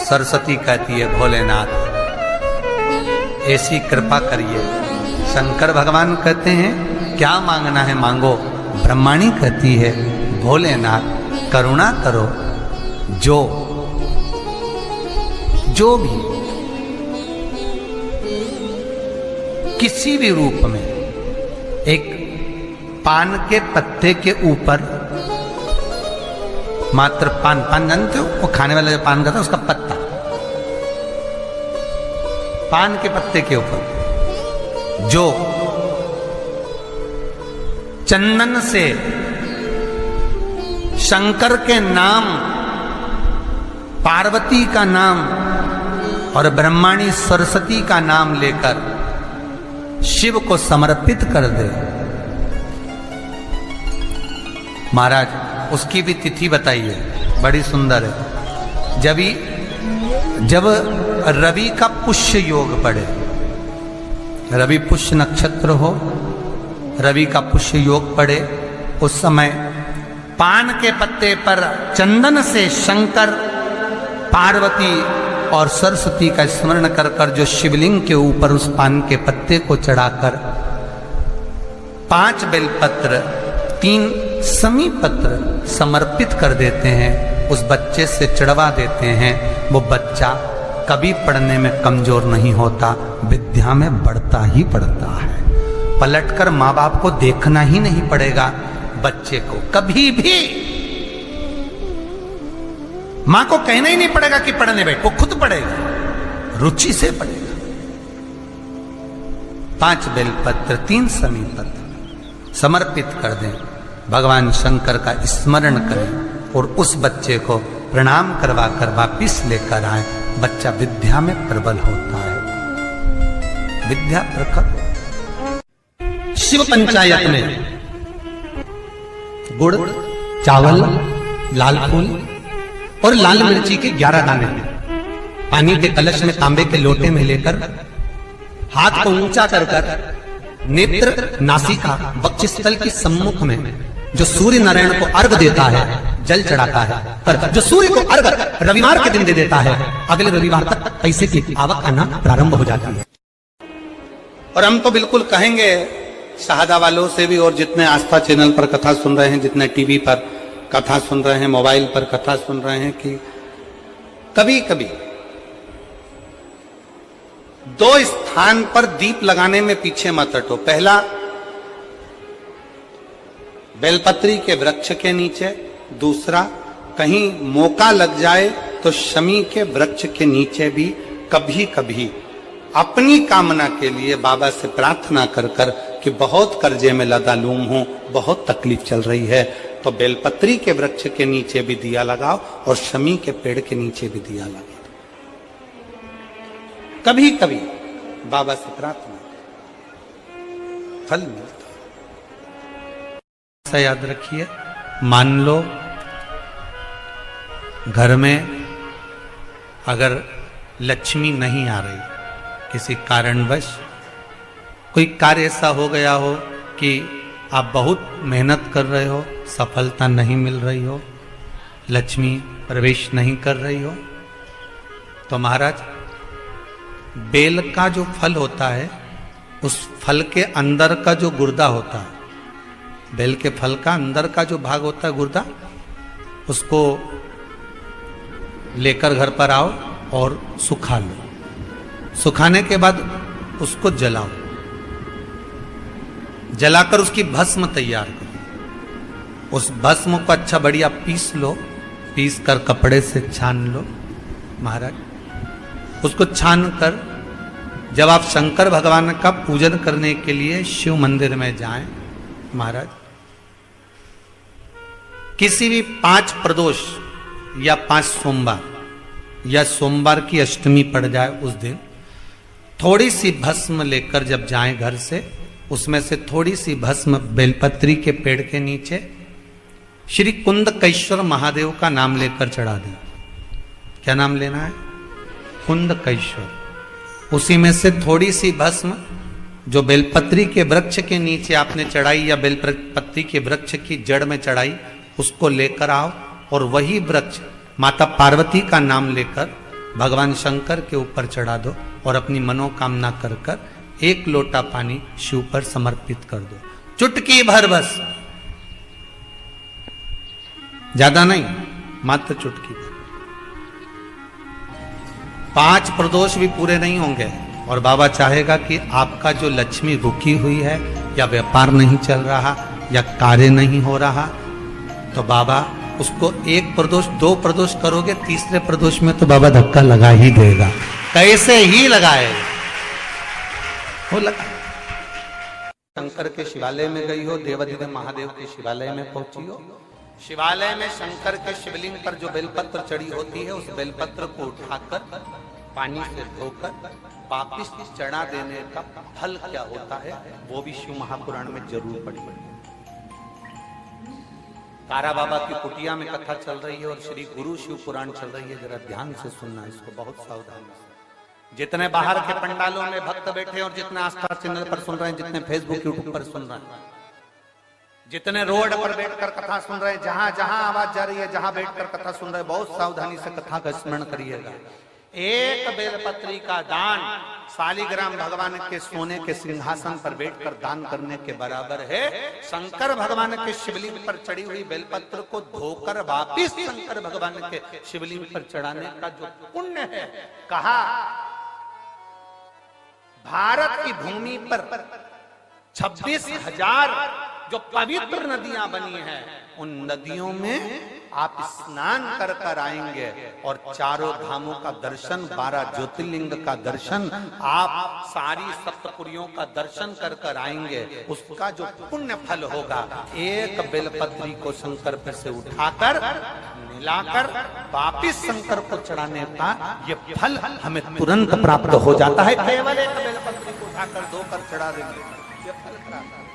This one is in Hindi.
सरस्वती कहती है भोलेनाथ ऐसी कृपा करिए। शंकर भगवान कहते हैं क्या मांगना है मांगो। ब्रह्माणी कहती है भोलेनाथ करुणा करो। जो भी किसी भी रूप में एक पान के पत्ते के ऊपर मात्र पान जानते हो, वो खाने वाला जो पान खाता है उसका पत्ता, पान के पत्ते के ऊपर जो चंदन से शंकर के नाम, पार्वती का नाम और ब्रह्माणी सरस्वती का नाम लेकर शिव को समर्पित कर दे, महाराज उसकी भी तिथि बताइए, बड़ी सुंदर है। जब रवि का पुष्य योग पड़े, रवि पुष्य नक्षत्र हो, रवि का पुष्य योग पड़े, उस समय पान के पत्ते पर चंदन से शंकर, पार्वती और सरस्वती का स्मरण कर कर जो शिवलिंग के ऊपर उस पान के पत्ते को चढ़ाकर 5 बेलपत्र 3 समी पत्र समर्पित कर देते हैं, उस बच्चे से चढ़वा देते हैं, वो बच्चा कभी पढ़ने में कमजोर नहीं होता, विद्या में बढ़ता ही बढ़ता है। पलटकर माँ बाप को देखना ही नहीं पड़ेगा बच्चे को, कभी भी मां को कहना ही नहीं पड़ेगा कि पढ़ने बैठ, वो खुद पढ़ेगा, रुचि से पढ़ेगा। 5 बेलपत्र 3 समी पत्र समर्पित कर दें, भगवान शंकर का स्मरण करें और उस बच्चे को प्रणाम करवा कर वापिस लेकर आए। बच्चा विद्या में प्रबल होता है, विद्या प्रखर। शिव पंचायत में गुड़, चावल, लाल फूल और लाल मिर्ची के 11 दाने पानी के कलश में तांबे के लोटे में लेकर हाथ को ऊंचा कर कर नेत्र, नासिका, वक्षस्थल के सम्मुख में जो सूर्य नारायण को अर्घ देता है, जल चढ़ाता है, पर जो सूर्य को अर्घ रविवार के दिन दे देता है, अगले रविवार तक पैसे की आवक आना प्रारंभ हो जाती है। और हम तो बिल्कुल कहेंगे शहादा वालों से भी, और जितने आस्था चैनल पर कथा सुन रहे हैं, जितने टीवी पर कथा सुन रहे हैं, मोबाइल पर कथा सुन रहे हैं, कि कभी कभी 2 स्थान पर दीप लगाने में पीछे मत हटो। पहला बेलपत्री के वृक्ष के नीचे, दूसरा कहीं मौका लग जाए तो शमी के वृक्ष के नीचे भी कभी कभी अपनी कामना के लिए बाबा से प्रार्थना कर कर कि बहुत कर्जे में लदालूम हूं, बहुत तकलीफ चल रही है, तो बेलपत्री के वृक्ष के नीचे भी दिया लगाओ और शमी के पेड़ के नीचे भी दिया लगाओ। कभी कभी बाबा से प्रार्थना फल मिलता है। ऐसा याद रखिए, मान लो घर में अगर लक्ष्मी नहीं आ रही, किसी कारणवश कोई कार्य ऐसा हो गया हो कि आप बहुत मेहनत कर रहे हो, सफलता नहीं मिल रही हो, लक्ष्मी प्रवेश नहीं कर रही हो, तो महाराज बेल का जो फल होता है, उस फल के अंदर का जो गुर्दा होता है, बेल के फल का अंदर का जो भाग होता है गुर्दा, उसको लेकर घर पर आओ और सुखा लो। सुखाने के बाद उसको जलाओ, जलाकर उसकी भस्म तैयार करो। उस भस्म को अच्छा बढ़िया पीस लो, पीस कर कपड़े से छान लो महाराज। उसको छान कर जब आप शंकर भगवान का पूजन करने के लिए शिव मंदिर में जाएं महाराज, किसी भी 5 प्रदोष या 5 सोमवार या सोमवार की अष्टमी पड़ जाए उस दिन, थोड़ी सी भस्म लेकर जब जाएं घर से, उसमें से थोड़ी सी भस्म बेलपत्री के पेड़ के नीचे श्री कुंदकेश्वर महादेव का नाम लेकर चढ़ा दें। क्या नाम लेना है? कुंदकेश्वर। उसी में से थोड़ी सी भस्म जो बेलपत्री के वृक्ष के नीचे आपने चढ़ाई या बेलपत्री के वृक्ष की जड़ में चढ़ाई, उसको लेकर आओ और वही वृक्ष माता पार्वती का नाम लेकर भगवान शंकर के ऊपर चढ़ा दो और अपनी मनोकामना कर कर एक लोटा पानी शिव पर समर्पित कर दो। चुटकी भर बस, ज्यादा नहीं, मात्र चुटकी भर। 5 प्रदोष भी पूरे नहीं होंगे और बाबा चाहेगा कि आपका जो लक्ष्मी रुकी हुई है या व्यापार नहीं चल रहा या कार्य नहीं हो रहा, तो बाबा उसको 1 प्रदोष 2 प्रदोष करोगे, तीसरे प्रदोष में तो बाबा धक्का लगा ही देगा, कैसे ही लगाएगा वो लगा। शंकर के शिवालय में गई हो, देवाधिदेव महादेव के शिवालय में पहुंची हो, शिवालय में शंकर के शिवलिंग पर जो बेलपत्र चढ़ी होती है, उस बेलपत्र को उठाकर पानी से धोकर वापिस चढ़ा देने का फल क्या होता है वो भी शिव महापुराण में जरूर पढ़ी। तारा बाबा की कुटिया में कथा चल रही है और श्री गुरु शिव पुराण चल रही है, जरा ध्यान से सुनना इसको, बहुत सावधानी से। जितने बाहर के पंडालों में भक्त बैठे और जितने आस्था चैनल पर सुन रहे हैं, जितने फेसबुक यूट्यूब पर सुन रहे हैं, जितने रोड पर बैठकर कथा सुन रहे हैं, जहां जहां आवाज जा रही है, जहां बैठकर कथा सुन रहे हैं, बहुत सावधानी से कथा का स्मरण करिएगा। एक बेलपत्री का दान शालिग्राम भगवान के सोने के सिंहासन पर बैठकर दान करने के बराबर है। शंकर भगवान के शिवलिंग पर चढ़ी हुई बेलपत्र को धोकर वापिस शंकर भगवान के शिवलिंग पर चढ़ाने का जो पुण्य है, कहा भारत की भूमि पर 26,000 जो पवित्र नदियां बनी हैं, उन नदियों में आप स्नान कर कर आएंगे और चारों धामों का दर्शन, 12 ज्योतिर्लिंग का दर्शन, आप सारी सप्तपुरियों का दर्शन कर कर आएंगे। उसका जो पुण्य फल होगा, एक बेलपत्री को शंकर पर से उठाकर मिलाकर वापिस शंकर को चढ़ाने का ये फल हमें तुरंत प्राप्त हो जाता है। केवल एक बेलपत्री को उठाकर धोकर चढ़ा देंगे, ये फल प्राप्त।